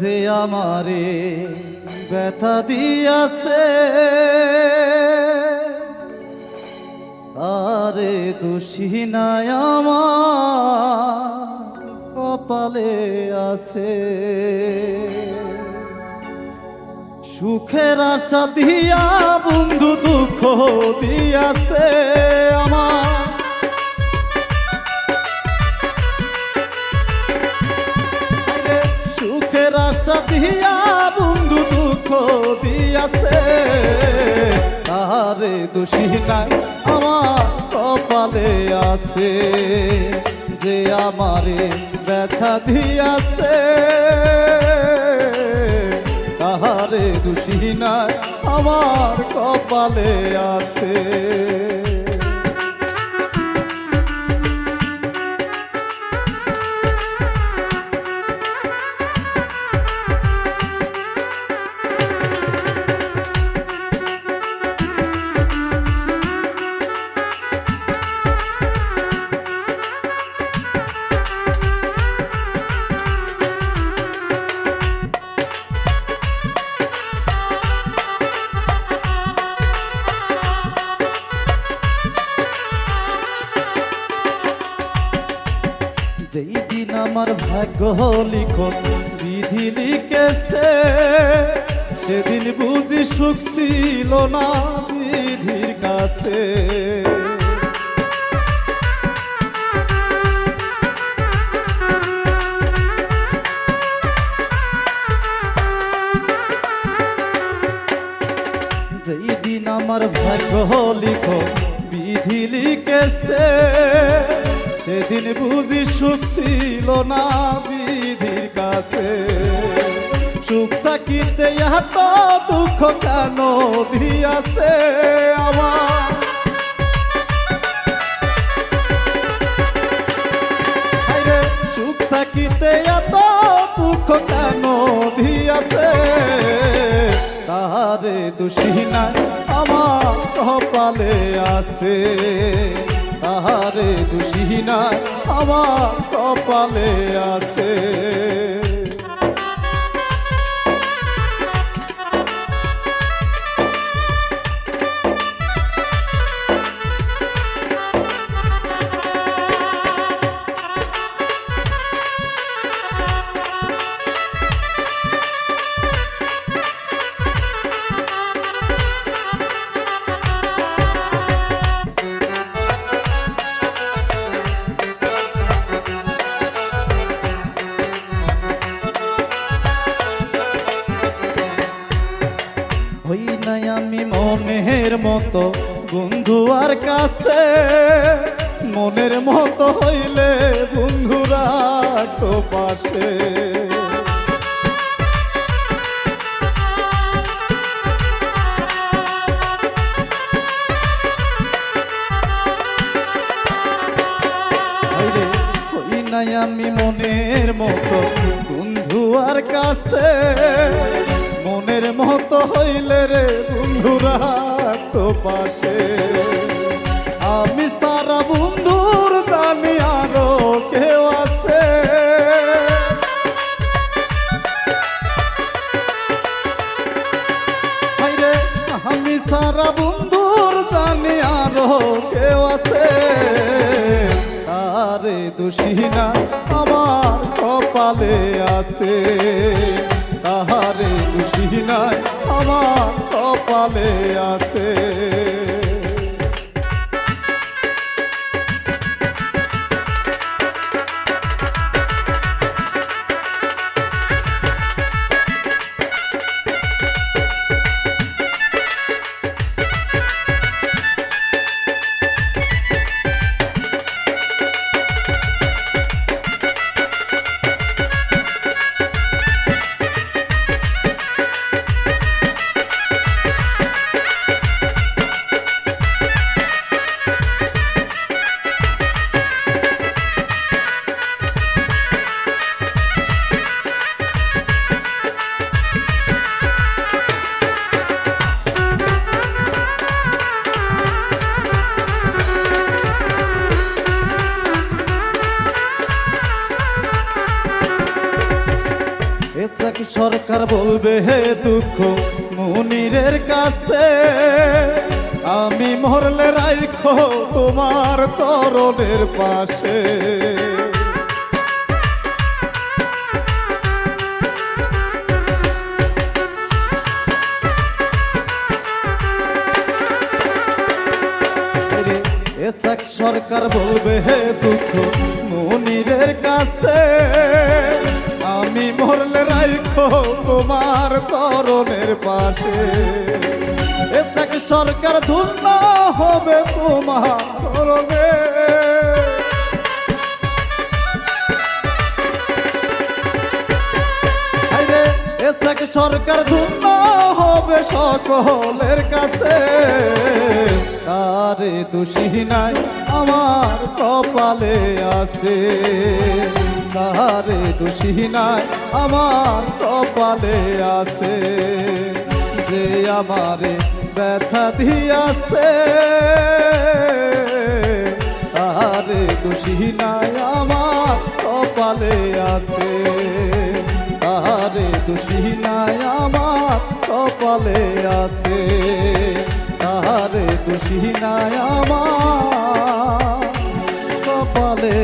যে আমারে ব্যথা দিয়াছে আরে দোষী নাই আমার কপালে আছে। সুখের আশা দিয়া বন্ধু দুঃখ দিয়াছে আমার। সুখের আশা দিয়া বন্ধু দুঃখ দিয়াছে আরে দোষী নাই আমার কপালে আছে। যে আমারে ব্যথা দিয়াছে তাহারে দোষী নাই আমার কপালে আছে। যেই দিন আমার ভাগ্য লিখন বিধি লিখেছে সেদিন বুঝি সুখ ছিল না বিধির কাছে। যেই দিন আমার ভাগ্য লিখন বিধি লিখেছে সেদিন বুঝি সুখ ছিল না বিধির কাছে। সুখ থাকিতে এত দুঃখ কেন দিয়াছে আমার। সুখ থাকিতে এত দুঃখ কেন দিয়াছে তাহারে দোষী নাই আমার কপালে আছে। তাহারে দোষী নাই আমার কপালে আছে। হই নাই আমি মনের মতো বন্ধু আর কাছে। মনের মতো হইলে বন্ধুরা তো পাশে। হই নাই আমি মনের মতো বন্ধু আর কাছে। মনের মতো হইলে রে বন্ধুরা তো পাশে। আমি সারা বন্ধুর জানি আরো কেউ আছে। আমি সারা বন্ধুর জানি আরো কেউ আছে। আরে দোষী না আমার কপালে আছে। তাহারে দোষী নাই আমার কপালে আছে। এসাক সরকার বলবে হে দুঃখ মুনিরের কাছে, আমি মরলে রাইখো তোমার তরণের পাশে। এসাক সরকার বলবে হে দুঃখ মুনিরের কাছে, আমি মরলে রাইখো তোমার তরণের পাশে। এসাক সরকার ধন্য হবে তোমার তরণে, এসাক সরকার ধন্য হবে সকলের কাছে। তারে দোষী নাই আমার কপালে আছে, তারে দোষী নাই আমার কপালে আছে। যে আমারে ব্যথা দিয়াছে, তারে দোষী নাই আমার কপালে আছে, তারে দোষী নাই আমার কপালে আছে, তারে দোষী নাই আমার কপালে